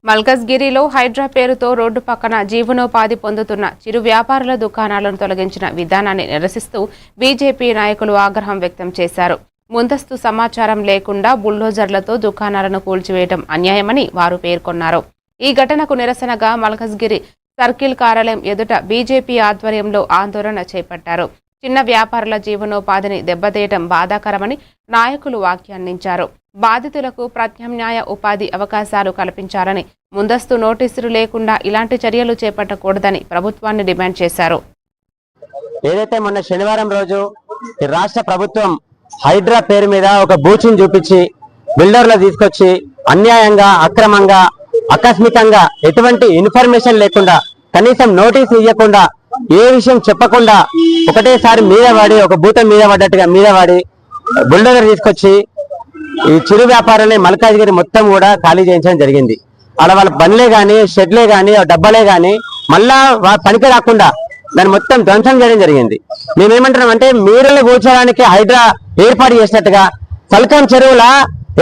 మల్కజ్గిరిలో హైడ్రా పేరుతో రోడ్డు పక్కన జీవనోపాధి పొందుతున్న చిరు వ్యాపారుల దుకాణాలను తొలగించిన విధానాన్ని నిరసిస్తూ బీజేపీ నాయకులు ఆగ్రహం వ్యక్తం చేశారు. ముందస్తు సమాచారం లేకుండా బుల్డోజర్లతో దుకాణాలను కూల్చివేయడం అన్యాయమని వారు పేర్కొన్నారు. ఈ ఘటనకు నిరసనగా మల్కజ్గిరి సర్కిల్ కార్యాలయం ఎదుట బీజేపీ ఆధ్వర్యంలో ఆందోళన చేపట్టారు. చిన్న వ్యాపారుల జీవనోపాధిని దెబ్బతీయడం బాధాకరమని నాయకులు వ్యాఖ్యానించారు. బాధితులకు ప్రత్యామ్నాయ ఉపాధి అవకాశాలు కల్పించాలని, ముందస్తు నోటీసులు లేకుండా ఇలాంటి చర్యలు చేపట్టకూడదని ప్రభుత్వాన్ని డిమాండ్ చేశారు. ఏదైతే మొన్న శనివారం రోజు రాష్ట్ర ప్రభుత్వం హైడ్రా పేరు మీద ఒక బూచిని చూపించి బిల్డర్లు తీసుకొచ్చి అన్యాయంగా, అక్రమంగా, ఆకస్మికంగా ఎటువంటి ఇన్ఫర్మేషన్ లేకుండా, కనీసం నోటీస్ ఇవ్వకుండా, ఏ విషయం చెప్పకుండా ఒకటేసారి మీద పడి, ఒక భూతం మీద పడ్డట్టుగా మీద పడి బుల్డోజర్ తీసుకొచ్చి ఈ చిరు వ్యాపారాన్ని మల్కాజ్గిరి మొత్తం కూడా ఖాళీ చేయించడం జరిగింది. అలా వాళ్ళ బండ్లే కానీ, షెడ్లే కానీ, డబ్బాలే కానీ మళ్ళా పనికి రాకుండా దాన్ని మొత్తం ధ్వంసం చేయడం జరిగింది. మేమేమంటున్నాం అంటే, మీరల్ని కూర్చోడానికి హైడ్రా ఏర్పాటు చేసినట్టుగా సల్కం చెరువుల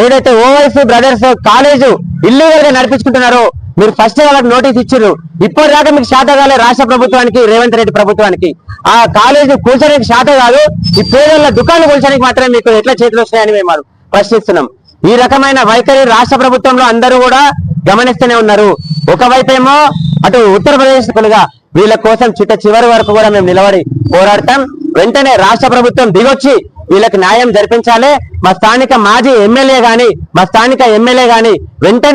ఏదైతే ఓవైసీ బ్రదర్స్ కాలేజు ఇల్లీగల్ గా నడిపించుకుంటున్నారో మీరు ఫస్ట్ వాళ్ళకి నోటీస్ ఇచ్చారు. ఇప్పటిదాకా మీకు శాత కాలే రాష్ట్ర ప్రభుత్వానికి, రేవంత్ రెడ్డి ప్రభుత్వానికి. ఆ కాలేజీ కూల్చడానికి శాత కాదు, ఈ పేదల దుకాణాలు కూల్చడానికి మాత్రమే మీకు ఎట్లా చేతులు వస్తాయని మేము ప్రశ్నిస్తున్నాం. ఈ రకమైన వైఖరి రాష్ట్ర ప్రభుత్వంలో అందరూ కూడా గమనిస్తూనే ఉన్నారు. ఒకవైపేమో అటు ఉత్తరప్రదేశ్ కులుగా వీళ్ళ కోసం చివరి వరకు కూడా మేము నిలబడి పోరాడతాం. వెంటనే రాష్ట్ర ప్రభుత్వం దిగొచ్చి వీళ్ళకి న్యాయం జరిపించాలి. మా స్థానిక మాజీ ఎమ్మెల్యే గాని, మా స్థానిక ఎమ్మెల్యే గాని వెంటనే